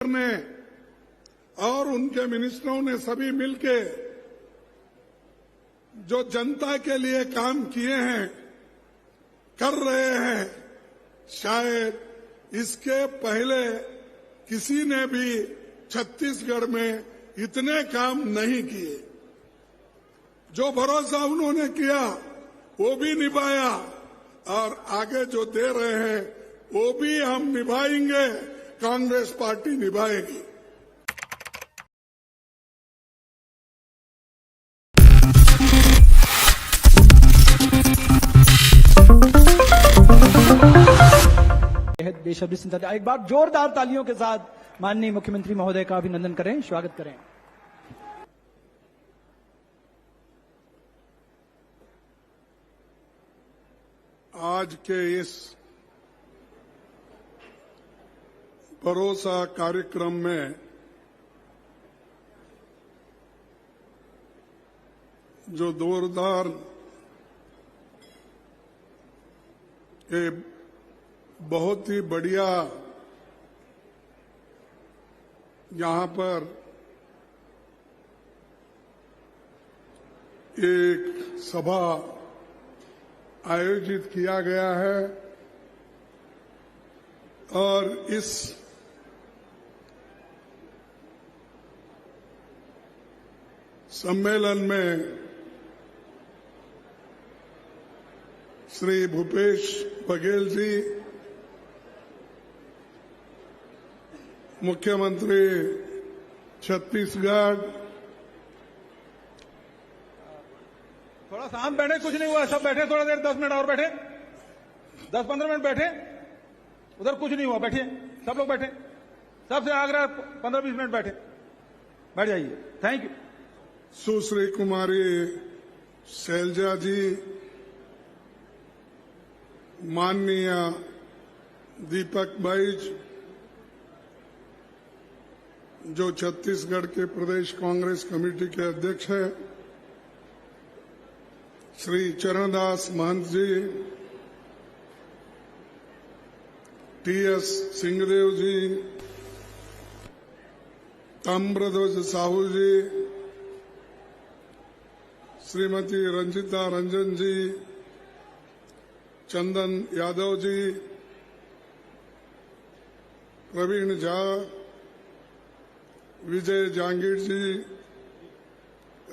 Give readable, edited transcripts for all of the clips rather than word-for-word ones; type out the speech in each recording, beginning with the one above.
ने और उनके मिनिस्टरों ने सभी मिलके जो जनता के लिए काम किए हैं, कर रहे हैं, शायद इसके पहले किसी ने भी छत्तीसगढ़ में इतने काम नहीं किए। जो भरोसा उन्होंने किया वो भी निभाया और आगे जो दे रहे हैं वो भी हम निभाएंगे, कांग्रेस पार्टी निभाएगी। बेशब्द चिंता। एक बार जोरदार तालियों के साथ माननीय मुख्यमंत्री महोदय का अभिनंदन करें, स्वागत करें। आज के इस भरोसा कार्यक्रम में जो जोरदार ये बहुत ही बढ़िया यहां पर एक सभा आयोजित किया गया है और इस सम्मेलन में श्री भूपेश बघेल जी, मुख्यमंत्री छत्तीसगढ़, थोड़ा शांत बैठे, कुछ नहीं हुआ, सब बैठे थोड़ा देर, 10 मिनट और बैठे, 10-15 मिनट बैठे, उधर कुछ नहीं हुआ, बैठिए, सब लोग बैठे, सबसे आग्रह 15-20 मिनट बैठे, बैठ जाइए। Thank you. सुश्री कुमारी शैलजा जी, माननीय दीपक बैज जो छत्तीसगढ़ के प्रदेश कांग्रेस कमेटी के अध्यक्ष हैं, श्री चरणदास महंत जी, टीएस सिंहदेव जी, ताम्रध्वज साहू जी, श्रीमती रंजिता रंजन जी, चंदन यादव जी, प्रवीण झा, विजय जांगीर जी,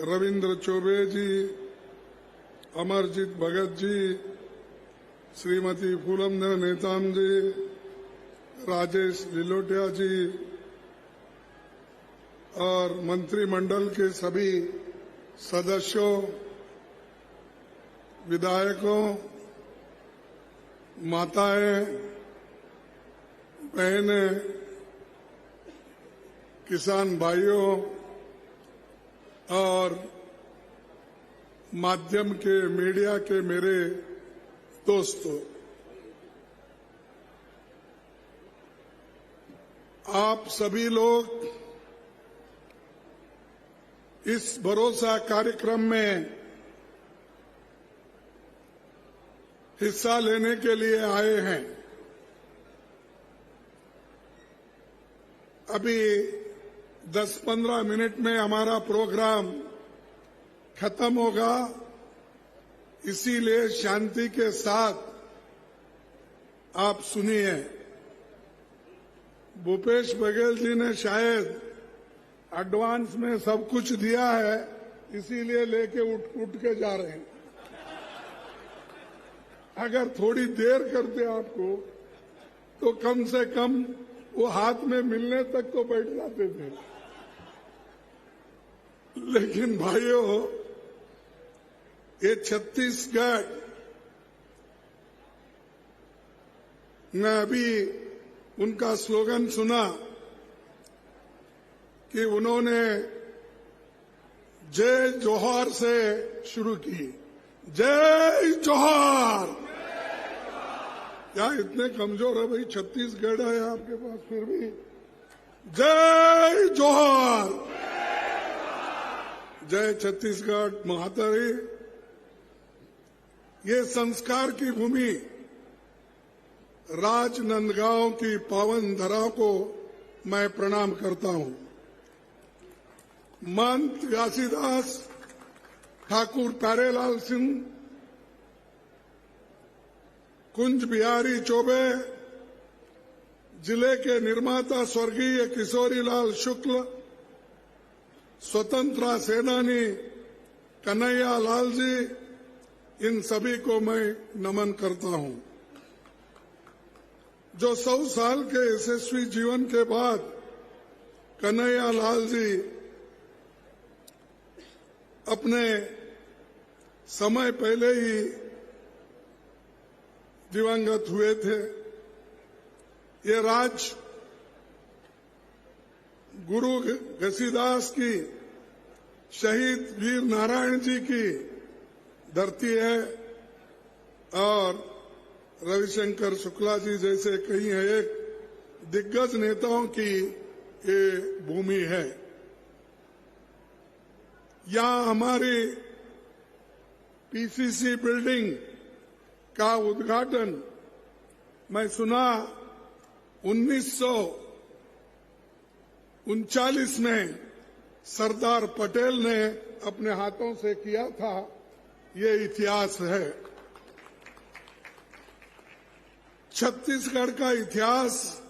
रविंद्र चौबे जी, अमरजीत भगत जी, श्रीमती फूलमदेव नेताम जी, राजेश लिलोटिया जी और मंत्रिमंडल के सभी सदस्यों, विधायकों, माताएं, बहनें, किसान भाइयों और माध्यम के मीडिया के मेरे दोस्तों, आप सभी लोग इस भरोसा कार्यक्रम में हिस्सा लेने के लिए आए हैं। अभी 10-15 मिनट में हमारा प्रोग्राम खत्म होगा, इसीलिए शांति के साथ आप सुनिए। भूपेश बघेल जी ने शायद एडवांस में सब कुछ दिया है, इसीलिए लेके उठ के जा रहे हैं। अगर थोड़ी देर करते आपको तो कम से कम वो हाथ में मिलने तक तो बैठ जाते थे। लेकिन भाइयों, ये छत्तीसगढ़ मैं अभी उनका स्लोगन सुना कि उन्होंने जय जोहार से शुरू की। जय जोहार। क्या इतने कमजोर है भाई? छत्तीसगढ़ है आपके पास, फिर भी जय जोहार। जय छत्तीसगढ़ महातारी। ये संस्कार की भूमि राजनांदगांव की पावन धरा को मैं प्रणाम करता हूं। महंत घासीदास ठाकुर प्यारेलाल सिंह, कुंज बिहारी चौबे, जिले के निर्माता स्वर्गीय किशोरीलाल शुक्ल, स्वतंत्रता सेनानी कन्हैया लाल जी, इन सभी को मैं नमन करता हूं, जो 100 साल के यशस्वी जीवन के बाद कन्हैया लाल जी अपने समय पहले ही दिवंगत हुए थे। ये राज गुरु घसीदास की, शहीद वीर नारायण जी की धरती है और रविशंकर शुक्ला जी जैसे कई एक दिग्गज नेताओं की ये भूमि है। यहाँ हमारी पीसीसी बिल्डिंग का उद्घाटन मैं सुना 1939 में सरदार पटेल ने अपने हाथों से किया था। ये इतिहास है। छत्तीसगढ़ का इतिहास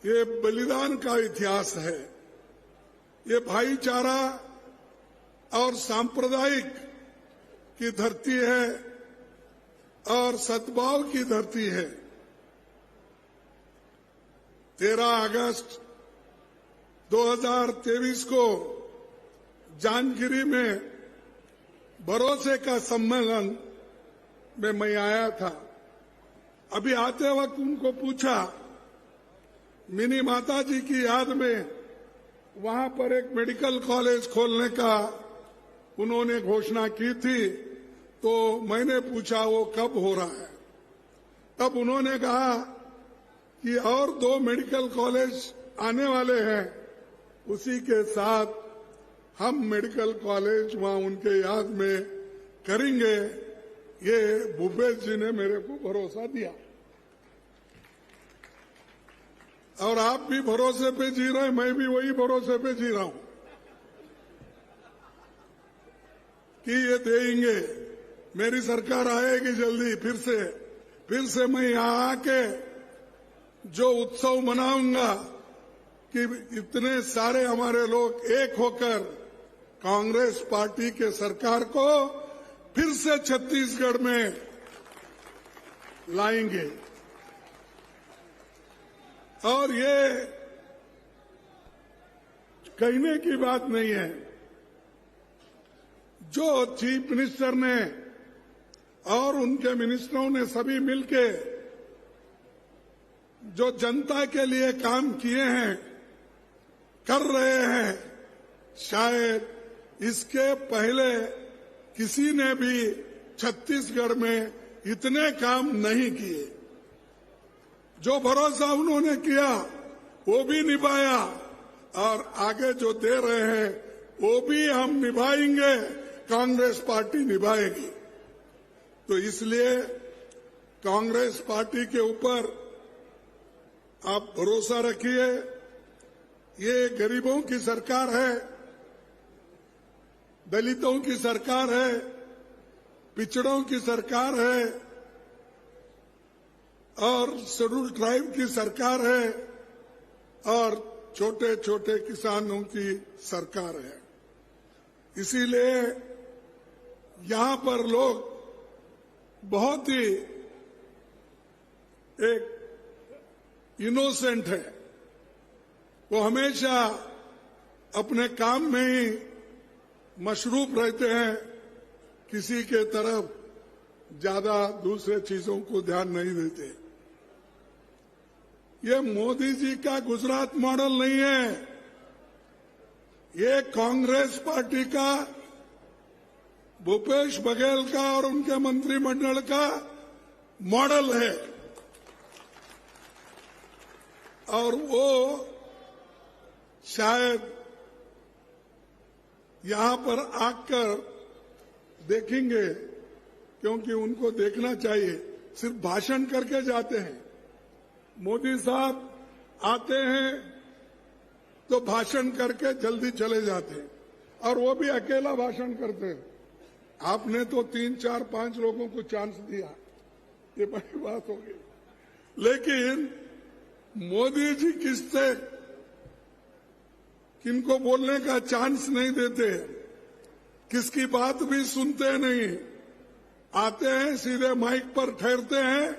ये बलिदान का इतिहास है। ये भाईचारा और सांप्रदायिक की धरती है और सद्भाव की धरती है। 13 अगस्त 2023 को जांजगीरी में भरोसे का सम्मेलन में मैं आया था। अभी आते वक्त उनको पूछा, मिनी माता जी की याद में वहां पर एक मेडिकल कॉलेज खोलने का उन्होंने घोषणा की थी, तो मैंने पूछा वो कब हो रहा है। तब उन्होंने कहा कि और 2 मेडिकल कॉलेज आने वाले हैं, उसी के साथ हम मेडिकल कॉलेज वहां उनके याद में करेंगे। ये भूपेश जी ने मेरे को भरोसा दिया और आप भी भरोसे पे जी रहे हैं, मैं भी वही भरोसे पे जी रहा हूं कि ये देंगे। मेरी सरकार आएगी जल्दी। फिर से मैं यहां आके जो उत्सव मनाऊंगा कि इतने सारे हमारे लोग एक होकर कांग्रेस पार्टी के सरकार को फिर से छत्तीसगढ़ में लाएंगे। और ये कहने की बात नहीं है। जो चीफ मिनिस्टर ने और उनके मिनिस्टरों ने सभी मिलके जो जनता के लिए काम किए हैं, कर रहे हैं, शायद इसके पहले किसी ने भी छत्तीसगढ़ में इतने काम नहीं किए। जो भरोसा उन्होंने किया वो भी निभाया और आगे जो दे रहे हैं वो भी हम निभाएंगे, कांग्रेस पार्टी निभाएगी। तो इसलिए कांग्रेस पार्टी के ऊपर आप भरोसा रखिए। ये गरीबों की सरकार है, दलितों की सरकार है, पिछड़ों की सरकार है और शेड्यूल ट्राइब की सरकार है और छोटे छोटे किसानों की सरकार है। इसीलिए यहां पर लोग बहुत ही एक इनोसेंट है। वो हमेशा अपने काम में ही मशरूफ रहते हैं, किसी के तरफ ज्यादा दूसरे चीजों को ध्यान नहीं देते। ये मोदी जी का गुजरात मॉडल नहीं है, ये कांग्रेस पार्टी का, भूपेश बघेल का और उनके मंत्रिमंडल का मॉडल है। और वो शायद यहां पर आकर देखेंगे, क्योंकि उनको देखना चाहिए। सिर्फ भाषण करके जाते हैं। मोदी साहब आते हैं, तो भाषण करके जल्दी चले जाते हैं, और वो भी अकेला भाषण करते हैं। आपने तो 3, 4, 5 लोगों को चांस दिया, ये बड़ी बात हो गई। लेकिन मोदी जी किससे किनको बोलने का चांस नहीं देते, किसकी बात भी सुनते नहीं, आते हैं सीधे माइक पर ठहरते हैं।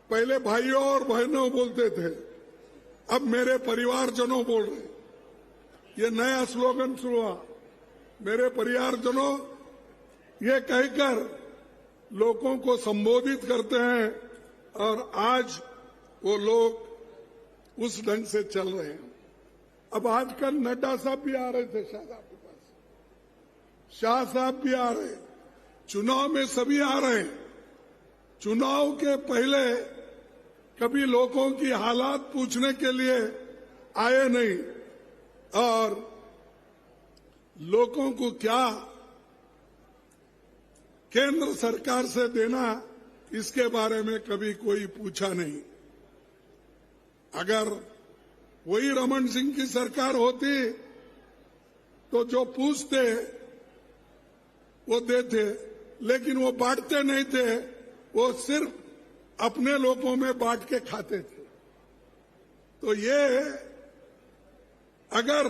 पहले भाइयों और बहनों बोलते थे, अब मेरे परिवारजनों बोल रहे। ये नया स्लोगन शुरू हुआ, मेरे परिवारजनों, ये कहकर लोगों को संबोधित करते हैं, और आज वो लोग उस ढंग से चल रहे हैं। अब आजकल नड्डा साहब भी आ रहे थे शाह साहब के पास, शाह साहब भी आ रहे, चुनाव में सभी आ रहे हैं। चुनाव के पहले कभी लोगों की हालात पूछने के लिए आए नहीं, और लोगों को क्या केंद्र सरकार से देना, इसके बारे में कभी कोई पूछा नहीं। अगर वही रमन सिंह की सरकार होती तो जो पूछते वो देते, लेकिन वो बांटते नहीं थे, वो सिर्फ अपने लोगों में बांट के खाते थे। तो ये अगर